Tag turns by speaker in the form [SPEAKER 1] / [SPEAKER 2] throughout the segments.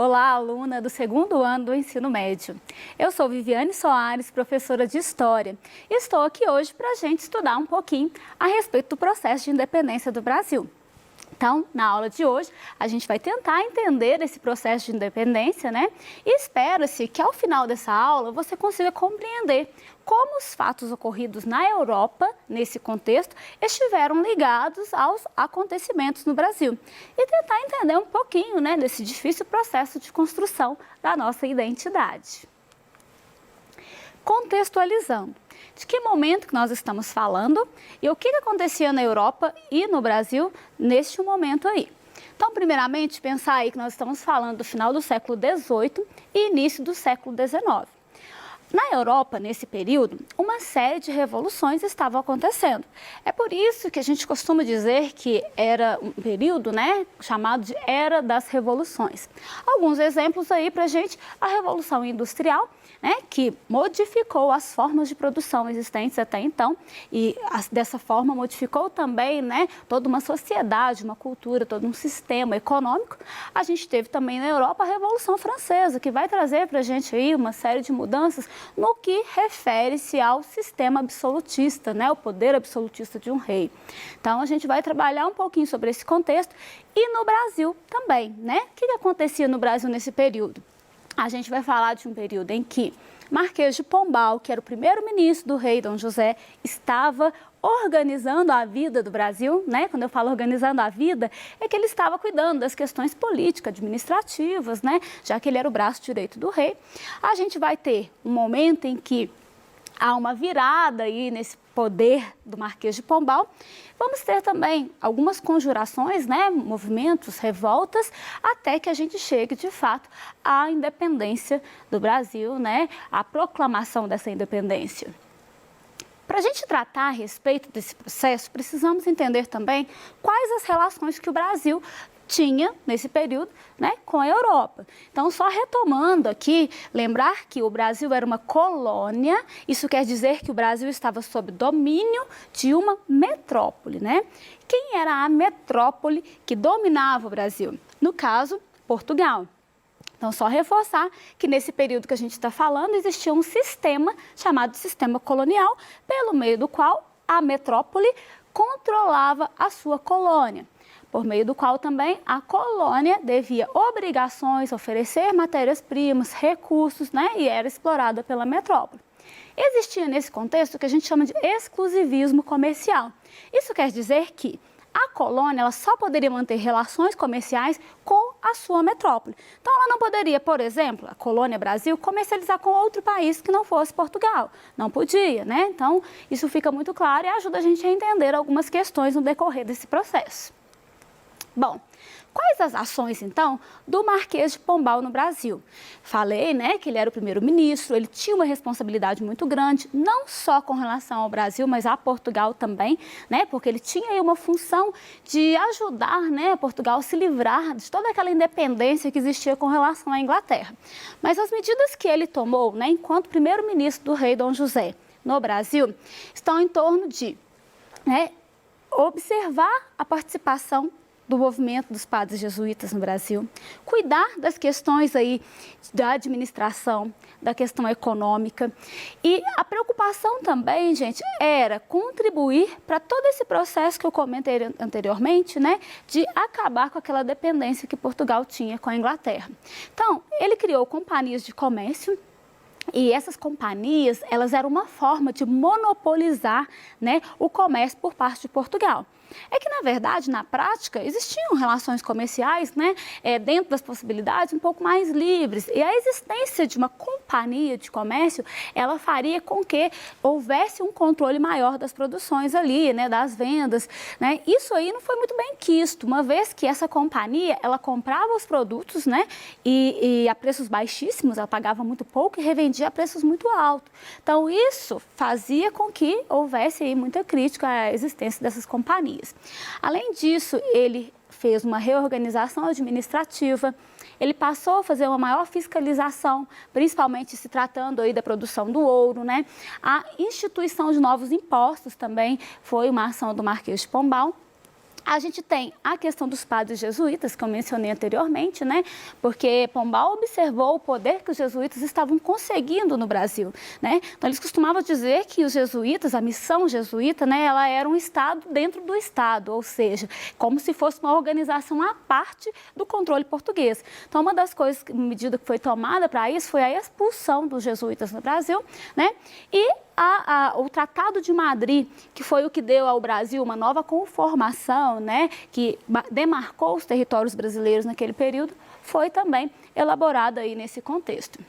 [SPEAKER 1] Olá, aluna do segundo ano do ensino médio. Eu sou Viviane Soares, professora de História, e estou aqui hoje para a gente estudar um pouquinho a respeito do processo de independência do Brasil. Então, na aula de hoje, a gente vai tentar entender esse processo de independência, né? E espera-se que ao final dessa aula você consiga compreender como os fatos ocorridos na Europa, nesse contexto, estiveram ligados aos acontecimentos no Brasil. E tentar entender um pouquinho, né, desse difícil processo de construção da nossa identidade. Contextualizando. De que momento que nós estamos falando e o que acontecia na Europa e no Brasil neste momento aí. Então, primeiramente, pensar aí que nós estamos falando do final do século XVIII e início do século XIX. Na Europa, nesse período, uma série de revoluções estavam acontecendo. É por isso que a gente costuma dizer que era um período, né, chamado de Era das Revoluções. Alguns exemplos aí para a gente, a Revolução Industrial, né, que modificou as formas de produção existentes até então e dessa forma modificou também, né, toda uma sociedade, uma cultura, todo um sistema econômico. A gente teve também na Europa a Revolução Francesa, que vai trazer para a gente aí uma série de mudanças no que refere-se ao sistema absolutista, né, o poder absolutista de um rei. Então, a gente vai trabalhar um pouquinho sobre esse contexto e no Brasil também, né? O que acontecia no Brasil nesse período? A gente vai falar de um período em que Marquês de Pombal, que era o primeiro-ministro do rei Dom José, estava organizando a vida do Brasil, né? Quando eu falo organizando a vida, é que ele estava cuidando das questões políticas, administrativas, né? Já que ele era o braço direito do rei. A gente vai ter um momento em que há uma virada aí nesse poder do Marquês de Pombal. Vamos ter também algumas conjurações, né, movimentos, revoltas, até que a gente chegue, de fato, à independência do Brasil, né, à proclamação dessa independência. Para a gente tratar a respeito desse processo, precisamos entender também quais as relações que o Brasil tinha nesse período, né, com a Europa. Então, só retomando aqui, lembrar que o Brasil era uma colônia, isso quer dizer que o Brasil estava sob domínio de uma metrópole, né? Quem era a metrópole que dominava o Brasil? No caso, Portugal. Então, só reforçar que nesse período que a gente está falando, existia um sistema chamado sistema colonial, pelo meio do qual a metrópole controlava a sua colônia, por meio do qual também a colônia devia obrigações, oferecer matérias-primas, recursos, né, e era explorada pela metrópole. Existia nesse contexto o que a gente chama de exclusivismo comercial. Isso quer dizer que a colônia ela só poderia manter relações comerciais com a sua metrópole. Então, ela não poderia, por exemplo, a colônia Brasil, comercializar com outro país que não fosse Portugal. Não podia, né? Então, isso fica muito claro e ajuda a gente a entender algumas questões no decorrer desse processo. Bom, quais as ações, então, do Marquês de Pombal no Brasil? Falei, né, que ele era o primeiro-ministro, ele tinha uma responsabilidade muito grande, não só com relação ao Brasil, mas a Portugal também, né, porque ele tinha aí uma função de ajudar, né, Portugal a se livrar de toda aquela independência que existia com relação à Inglaterra. Mas as medidas que ele tomou, né, enquanto primeiro-ministro do rei Dom José no Brasil, estão em torno de, né, observar a participação do movimento dos padres jesuítas no Brasil, cuidar das questões aí da administração, da questão econômica. E a preocupação também, gente, era contribuir para todo esse processo que eu comentei anteriormente, né, de acabar com aquela dependência que Portugal tinha com a Inglaterra. Então, ele criou companhias de comércio. E essas companhias, elas eram uma forma de monopolizar, né, o comércio por parte de Portugal. É que, na verdade, na prática, existiam relações comerciais, né, dentro das possibilidades um pouco mais livres. E a existência de uma companhia de comércio, ela faria com que houvesse um controle maior das produções ali, né, das vendas, né. Isso aí não foi muito bem quisto, uma vez que essa companhia, ela comprava os produtos, né, e a preços baixíssimos, ela pagava muito pouco e revendia a preços muito altos. Então, isso fazia com que houvesse aí muita crítica à existência dessas companhias. Além disso, ele fez uma reorganização administrativa, ele passou a fazer uma maior fiscalização, principalmente se tratando aí da produção do ouro, né? A instituição de novos impostos também foi uma ação do Marquês de Pombal. A gente tem a questão dos padres jesuítas, que eu mencionei anteriormente, né? Porque Pombal observou o poder que os jesuítas estavam conseguindo no Brasil, né? Então, eles costumavam dizer que os jesuítas, a missão jesuíta, né? Ela era um Estado dentro do Estado, ou seja, como se fosse uma organização à parte do controle português. Então, uma das coisas, medida que foi tomada para isso, foi a expulsão dos jesuítas no Brasil, né? E o Tratado de Madrid, que foi o que deu ao Brasil uma nova conformação, né, que demarcou os territórios brasileiros naquele período, foi também elaborado aí nesse contexto.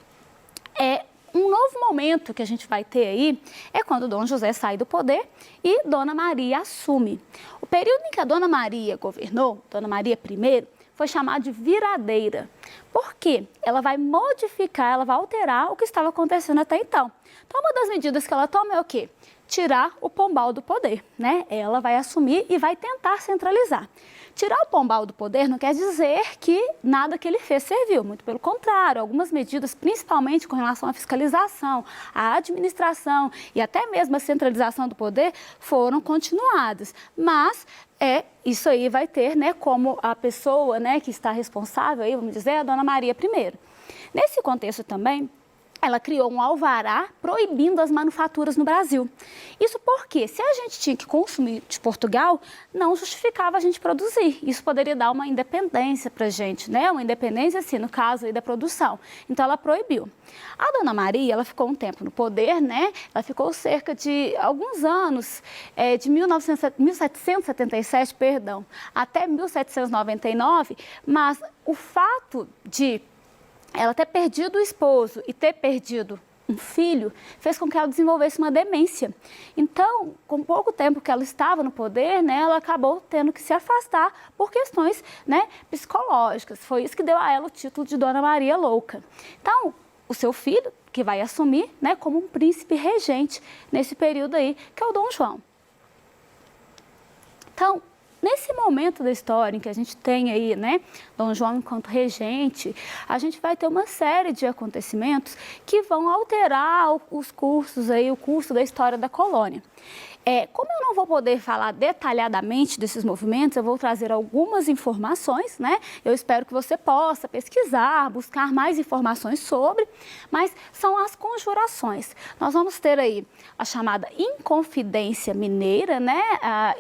[SPEAKER 1] Um novo momento que a gente vai ter aí é quando Dom José sai do poder e Dona Maria assume. O período em que a Dona Maria governou, Dona Maria I, foi chamado de viradeira. Por quê? Ela vai modificar, ela vai alterar o que estava acontecendo até então. Então, uma das medidas que ela toma é o quê? Tirar o Pombal do poder, né? Ela vai assumir e vai tentar centralizar. Tirar o Pombal do poder não quer dizer que nada que ele fez serviu, muito pelo contrário, algumas medidas, principalmente com relação à fiscalização, à administração e até mesmo a centralização do poder, foram continuadas. Mas isso aí vai ter, né, como a pessoa, né, que está responsável, aí, vamos dizer, a Dona Maria I. Nesse contexto também, ela criou um alvará proibindo as manufaturas no Brasil. Isso porque, se a gente tinha que consumir de Portugal, não justificava a gente produzir. Isso poderia dar uma independência para a gente, né? Uma independência, assim, no caso aí da produção. Então, ela proibiu. A Dona Maria, ela ficou um tempo no poder, né? Ela ficou cerca de alguns anos, de 1777, até 1799, mas o fato de ela ter perdido o esposo e ter perdido um filho fez com que ela desenvolvesse uma demência. Então, com pouco tempo que ela estava no poder, né, ela acabou tendo que se afastar por questões, né, psicológicas. Foi isso que deu a ela o título de Dona Maria Louca. Então, o seu filho, que vai assumir, né, como um príncipe regente nesse período aí, que é o Dom João. Então, nesse momento da história em que a gente tem aí, né, Dom João enquanto regente, a gente vai ter uma série de acontecimentos que vão alterar os cursos aí, o curso da história da colônia. Como eu não vou poder falar detalhadamente desses movimentos, eu vou trazer algumas informações, né? Eu espero que você possa pesquisar, buscar mais informações sobre, mas são as conjurações. Nós vamos ter aí a chamada Inconfidência Mineira, né?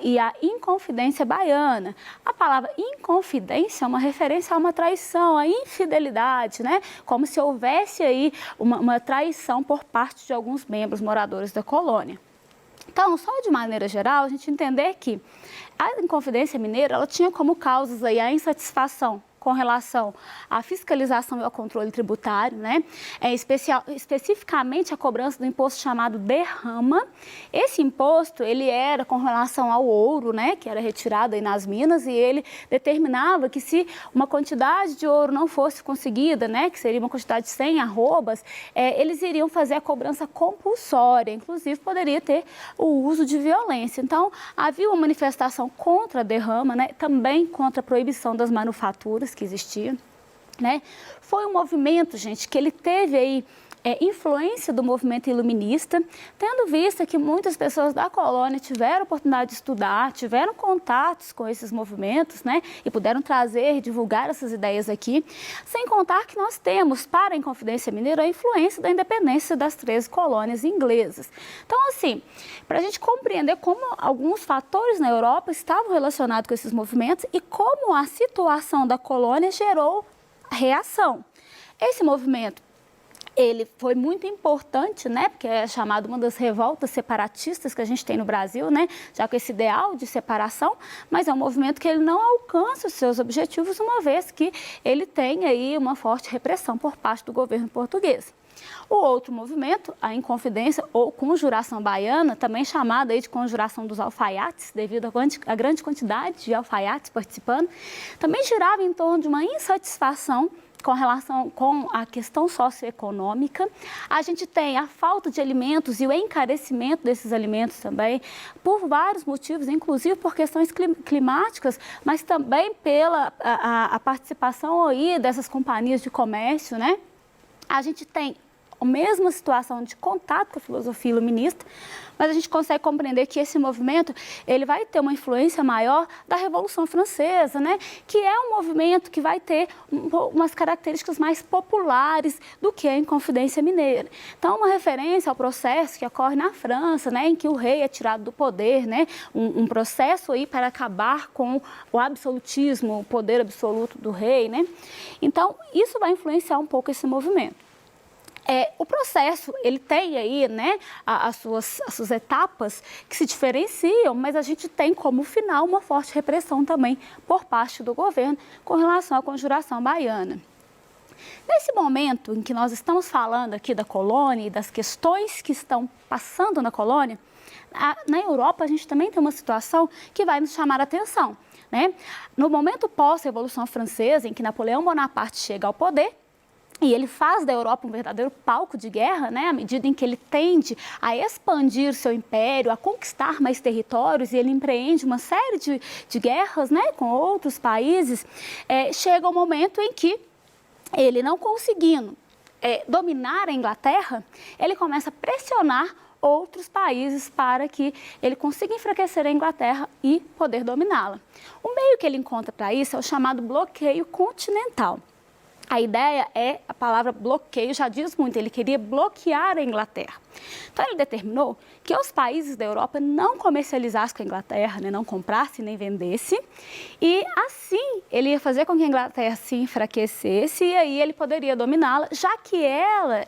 [SPEAKER 1] E a Inconfidência Baiana. A palavra inconfidência é uma referência a uma traição, a infidelidade, né? Como se houvesse aí uma traição por parte de alguns membros moradores da colônia. Então, só de maneira geral, a gente entender que a Inconfidência Mineira, ela tinha como causas aí a insatisfação com relação à fiscalização e ao controle tributário, né? Especificamente a cobrança do imposto chamado derrama. Esse imposto, ele era com relação ao ouro, né, que era retirado aí nas minas, e ele determinava que se uma quantidade de ouro não fosse conseguida, né, que seria uma quantidade de 100 arrobas, eles iriam fazer a cobrança compulsória, inclusive poderia ter o uso de violência. Então, havia uma manifestação contra a derrama, né, também contra a proibição das manufaturas que existia, né? Foi um movimento, gente, que ele teve aí influência do movimento iluminista, tendo visto que muitas pessoas da colônia tiveram oportunidade de estudar, tiveram contatos com esses movimentos, né? E puderam trazer e divulgar essas ideias aqui, sem contar que nós temos para a Inconfidência Mineira a influência da independência das 13 colônias inglesas. Então, assim, para a gente compreender como alguns fatores na Europa estavam relacionados com esses movimentos e como a situação da colônia gerou reação. Esse movimento, ele foi muito importante, né, porque é chamado uma das revoltas separatistas que a gente tem no Brasil, né, já com esse ideal de separação, mas é um movimento que ele não alcança os seus objetivos, uma vez que ele tem aí uma forte repressão por parte do governo português. O outro movimento, a Inconfidência ou Conjuração Baiana, também chamada aí de Conjuração dos Alfaiates, devido à grande quantidade de alfaiates participando, também girava em torno de uma insatisfação com relação com a questão socioeconômica. A gente tem a falta de alimentos e o encarecimento desses alimentos também, por vários motivos, inclusive por questões climáticas, mas também pela a participação aí dessas companhias de comércio, né? A gente tem a mesma situação de contato com a filosofia iluminista, mas a gente consegue compreender que esse movimento ele vai ter uma influência maior da Revolução Francesa, né? Que é um movimento que vai ter umas características mais populares do que a Inconfidência Mineira. Então, uma referência ao processo que ocorre na França, né? Em que o rei é tirado do poder, né? Um processo aí para acabar com o absolutismo, o poder absoluto do rei, né? Então, isso vai influenciar um pouco esse movimento. O processo, ele tem aí, né, as suas etapas que se diferenciam, mas a gente tem como final uma forte repressão também por parte do governo com relação à Conjuração Baiana. Nesse momento em que nós estamos falando aqui da colônia e das questões que estão passando na colônia, na Europa a gente também tem uma situação que vai nos chamar a atenção, né? No momento pós-Revolução Francesa, em que Napoleão Bonaparte chega ao poder, e ele faz da Europa um verdadeiro palco de guerra, né? À medida em que ele tende a expandir seu império, a conquistar mais territórios, e ele empreende uma série de guerras, né? Com outros países, chega o momento em que ele, não conseguindo dominar a Inglaterra, ele começa a pressionar outros países para que ele consiga enfraquecer a Inglaterra e poder dominá-la. O meio que ele encontra para isso é o chamado bloqueio continental. A ideia a palavra bloqueio já diz muito, ele queria bloquear a Inglaterra. Então ele determinou que os países da Europa não comercializassem com a Inglaterra, né, não comprassem nem vendessem, e assim ele ia fazer com que a Inglaterra se enfraquecesse e aí ele poderia dominá-la, já que ela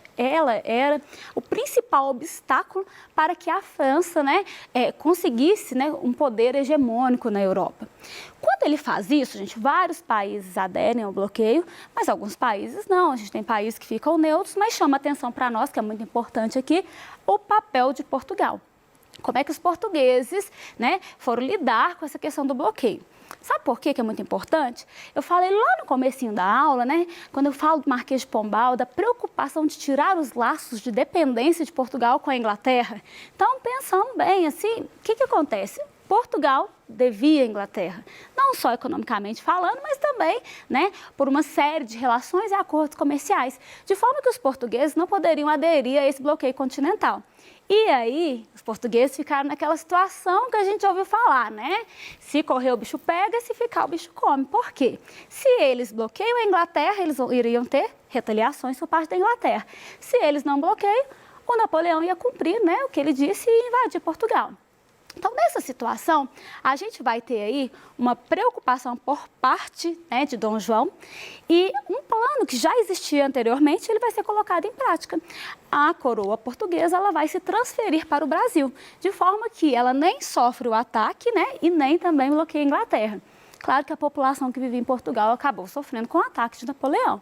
[SPEAKER 1] era o principal obstáculo para que a França, né, conseguisse, né, um poder hegemônico na Europa. Quando ele faz isso, gente, vários países aderem ao bloqueio, mas alguns países não. A gente tem países que ficam neutros, mas chama atenção para nós, que é muito importante aqui, o papel de Portugal. Como é que os portugueses, né, foram lidar com essa questão do bloqueio? Sabe por quê que é muito importante? Eu falei lá no comecinho da aula, né, quando eu falo do Marquês de Pombal, da preocupação de tirar os laços de dependência de Portugal com a Inglaterra. Então, pensando bem, assim, o que acontece? Portugal devia à Inglaterra, não só economicamente falando, mas também, né, por uma série de relações e acordos comerciais, de forma que os portugueses não poderiam aderir a esse bloqueio continental. E aí, os portugueses ficaram naquela situação que a gente ouviu falar, né? Se correr o bicho pega, se ficar o bicho come. Por quê? Se eles bloqueiam a Inglaterra, eles iriam ter retaliações por parte da Inglaterra. Se eles não bloqueiam, o Napoleão ia cumprir, né, o que ele disse e invadir Portugal. Então, nessa situação, a gente vai ter aí uma preocupação por parte, né, de Dom João e um plano que já existia anteriormente, ele vai ser colocado em prática. A coroa portuguesa ela vai se transferir para o Brasil, de forma que ela nem sofre o ataque, né, e nem também bloqueia a Inglaterra. Claro que a população que vivia em Portugal acabou sofrendo com o ataque de Napoleão.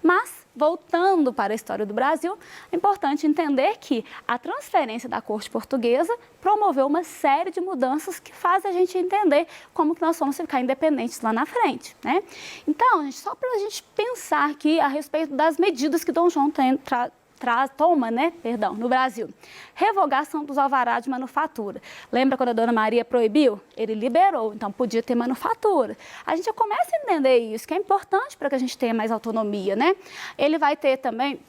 [SPEAKER 1] Mas, voltando para a história do Brasil, é importante entender que a transferência da corte portuguesa promoveu uma série de mudanças que faz a gente entender como que nós vamos ficar independentes lá na frente, né? Então, gente, só para a gente pensar aqui a respeito das medidas que Dom João toma, né, no Brasil. Revogação dos alvarás de manufatura. Lembra quando a Dona Maria proibiu? Ele liberou, então podia ter manufatura. A gente já começa a entender isso, que é importante para que a gente tenha mais autonomia, né? Ele vai ter também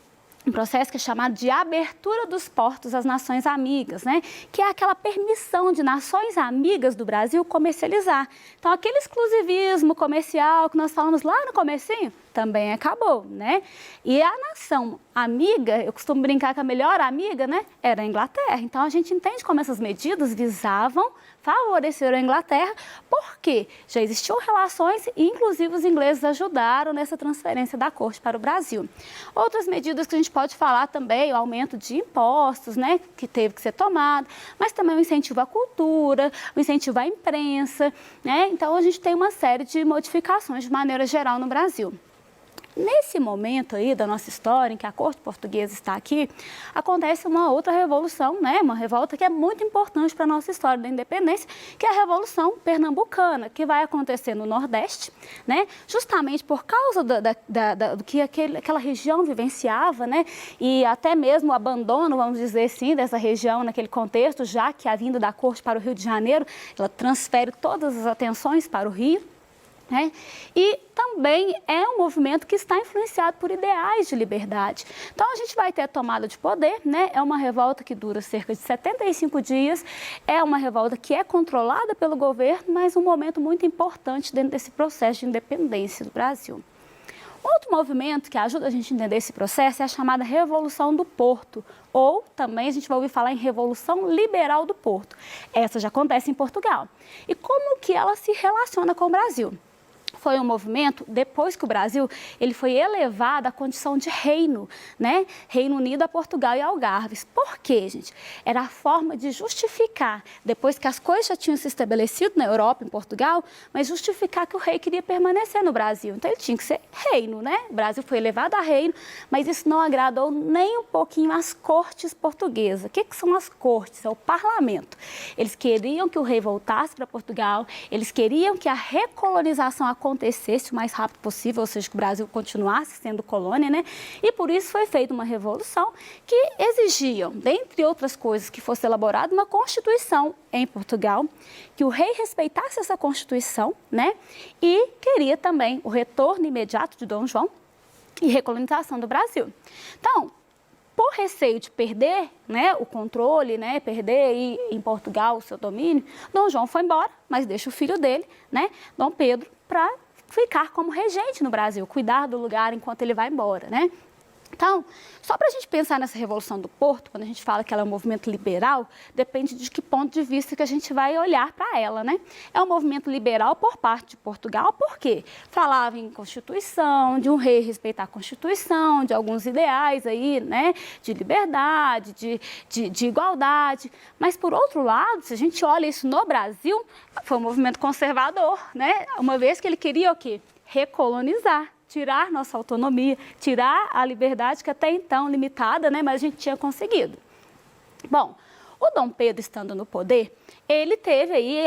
[SPEAKER 1] um processo que é chamado de abertura dos portos às nações amigas, né? Que é aquela permissão de nações amigas do Brasil comercializar. Então, aquele exclusivismo comercial que nós falamos lá no comecinho, também acabou, né? E a nação amiga, eu costumo brincar que a melhor amiga, né, era a Inglaterra. Então, a gente entende como essas medidas visavam favorecer a Inglaterra, porque já existiam relações e, inclusive, os ingleses ajudaram nessa transferência da corte para o Brasil. Outras medidas que a gente pode falar também, o aumento de impostos, né, que teve que ser tomado, mas também o incentivo à cultura, o incentivo à imprensa, né? Então, a gente tem uma série de modificações de maneira geral no Brasil. Nesse momento aí da nossa história, em que a corte portuguesa está aqui, acontece uma outra revolução, né? Uma revolta que é muito importante para a nossa história da independência, que é a Revolução Pernambucana, que vai acontecer no Nordeste, né? Justamente por causa do que aquela região vivenciava, né? E até mesmo o abandono, vamos dizer assim, dessa região naquele contexto, já que a vinda da corte para o Rio de Janeiro, ela transfere todas as atenções para o Rio. né? E também é um movimento que está influenciado por ideais de liberdade. Então, a gente vai ter a tomada de poder, né? É uma revolta que dura cerca de 75 dias, é uma revolta que é controlada pelo governo, mas um momento muito importante dentro desse processo de independência do Brasil. Outro movimento que ajuda a gente a entender esse processo é a chamada Revolução do Porto, ou também a gente vai ouvir falar em Revolução Liberal do Porto. Essa já acontece em Portugal. E como que ela se relaciona com o Brasil? Foi um movimento, depois que o Brasil ele foi elevado à condição de reino, né? Reino Unido a Portugal e Algarves. Por quê, gente? Era a forma de justificar, depois que as coisas já tinham se estabelecido na Europa, em Portugal, mas justificar que o rei queria permanecer no Brasil. Então, ele tinha que ser reino, né? O Brasil foi elevado a reino, mas isso não agradou nem um pouquinho às cortes portuguesas. O que são as cortes? É o parlamento. Eles queriam que o rei voltasse para Portugal, eles queriam que a recolonização acontecesse o mais rápido possível, ou seja, que o Brasil continuasse sendo colônia, né? E por isso foi feita uma revolução que exigiam, dentre outras coisas, que fosse elaborada uma Constituição em Portugal, que o rei respeitasse essa Constituição, né? E queria também o retorno imediato de Dom João e recolonização do Brasil. Então, por receio de perder, né, o controle, né, perder aí em Portugal o seu domínio, Dom João foi embora, mas deixa o filho dele, né, Dom Pedro, para ficar como regente no Brasil, cuidar do lugar enquanto ele vai embora, né? Então, só para a gente pensar nessa Revolução do Porto, quando a gente fala que ela é um movimento liberal, depende de que ponto de vista que a gente vai olhar para ela, né? É um movimento liberal por parte de Portugal, por quê? Falava em Constituição, de um rei respeitar a Constituição, de alguns ideais aí, né? De liberdade, de igualdade. Mas, por outro lado, se a gente olha isso no Brasil, foi um movimento conservador, né? Uma vez que ele queria o quê? Recolonizar. Tirar nossa autonomia, tirar a liberdade que até então limitada, né, mas a gente tinha conseguido. Bom, o Dom Pedro estando no poder, ele teve aí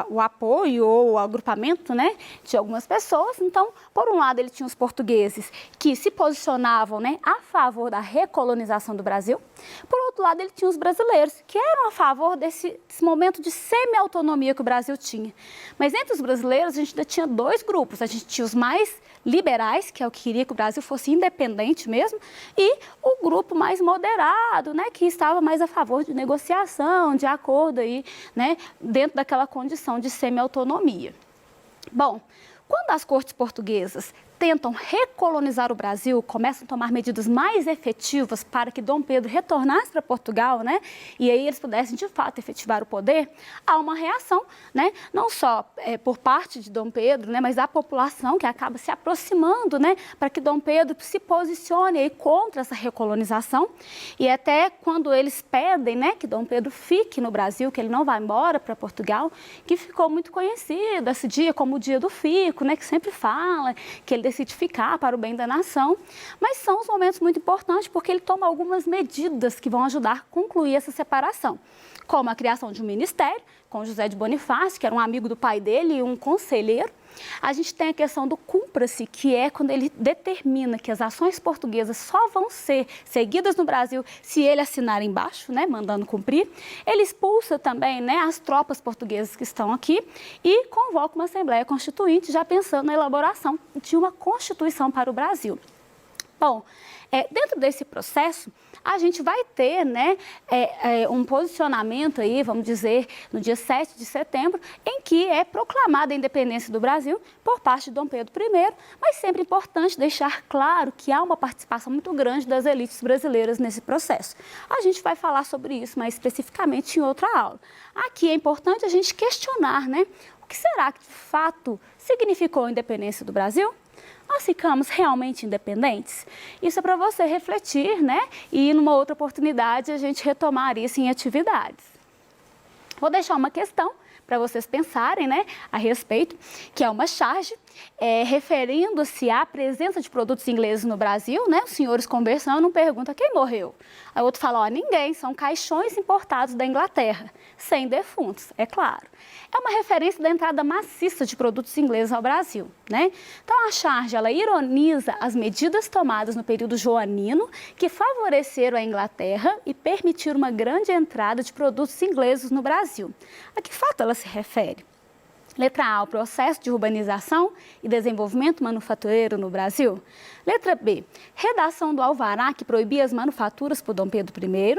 [SPEAKER 1] o apoio ou o agrupamento, né, de algumas pessoas. Então, por um lado, ele tinha os portugueses que se posicionavam, né, a favor da recolonização do Brasil. Por outro lado, ele tinha os brasileiros que eram a favor desse momento de semi-autonomia que o Brasil tinha. Mas entre os brasileiros, a gente ainda tinha dois grupos. A gente tinha os mais liberais, que é o que queria que o Brasil fosse independente mesmo, e o grupo mais moderado, né, que estava mais a favor de negociação, de acordo aí, né, dentro daquela condição de semi-autonomia. Bom, quando as cortes portuguesas tentam recolonizar o Brasil, começam a tomar medidas mais efetivas para que Dom Pedro retornasse para Portugal, né? E aí eles pudessem, de fato, efetivar o poder, há uma reação, né? Não só por parte de Dom Pedro, né? Mas da população que acaba se aproximando, né? Para que Dom Pedro se posicione aí contra essa recolonização. E até quando eles pedem, né? Que Dom Pedro fique no Brasil, que ele não vá embora para Portugal, que ficou muito conhecido esse dia como o dia do fico, né? Que sempre fala que ele decide ficar para o bem da nação, mas são os momentos muito importantes porque ele toma algumas medidas que vão ajudar a concluir essa separação, como a criação de um ministério, com José de Bonifácio, que era um amigo do pai dele e um conselheiro. A gente tem a questão do cumpra-se, que é quando ele determina que as ações portuguesas só vão ser seguidas no Brasil se ele assinar embaixo, né, mandando cumprir. Ele expulsa também, né, as tropas portuguesas que estão aqui e convoca uma Assembleia Constituinte, já pensando na elaboração de uma Constituição para o Brasil. Bom, dentro desse processo, a gente vai ter, né, um posicionamento aí, vamos dizer, no dia 7 de setembro, em que é proclamada a independência do Brasil por parte de Dom Pedro I, mas sempre importante deixar claro que há uma participação muito grande das elites brasileiras nesse processo. A gente vai falar sobre isso mais especificamente em outra aula. Aqui é importante a gente questionar, né, o que será que de fato significou a independência do Brasil? Nós ficamos realmente independentes? Isso é para você refletir, né? E numa outra oportunidade a gente retomar isso em atividades. Vou deixar uma questão para vocês pensarem, né, a respeito, que é uma charge, referindo-se à presença de produtos ingleses no Brasil, né? Os senhores conversando, um pergunta quem morreu. Aí o outro fala, ó, ninguém, são caixões importados da Inglaterra, sem defuntos, é claro. É uma referência da entrada maciça de produtos ingleses ao Brasil, né? Então a charge, ela ironiza as medidas tomadas no período joanino que favoreceram a Inglaterra e permitiram uma grande entrada de produtos ingleses no Brasil. A que fato ela se refere? Letra A, o processo de urbanização e desenvolvimento manufatureiro no Brasil. Letra B, redação do alvará que proibia as manufaturas por Dom Pedro I.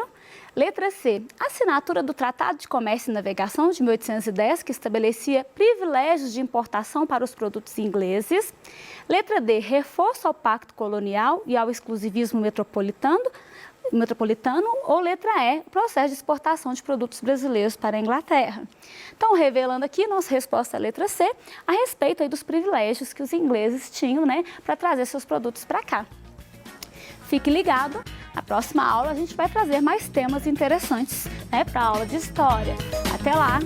[SPEAKER 1] Letra C, assinatura do Tratado de Comércio e Navegação de 1810, que estabelecia privilégios de importação para os produtos ingleses. Letra D, reforço ao pacto colonial e ao exclusivismo metropolitano, ou letra E, processo de exportação de produtos brasileiros para a Inglaterra. Então, revelando aqui, nossa resposta é a letra C, a respeito aí dos privilégios que os ingleses tinham, né, para trazer seus produtos para cá. Fique ligado, na próxima aula a gente vai trazer mais temas interessantes, né, para a aula de História. Até lá!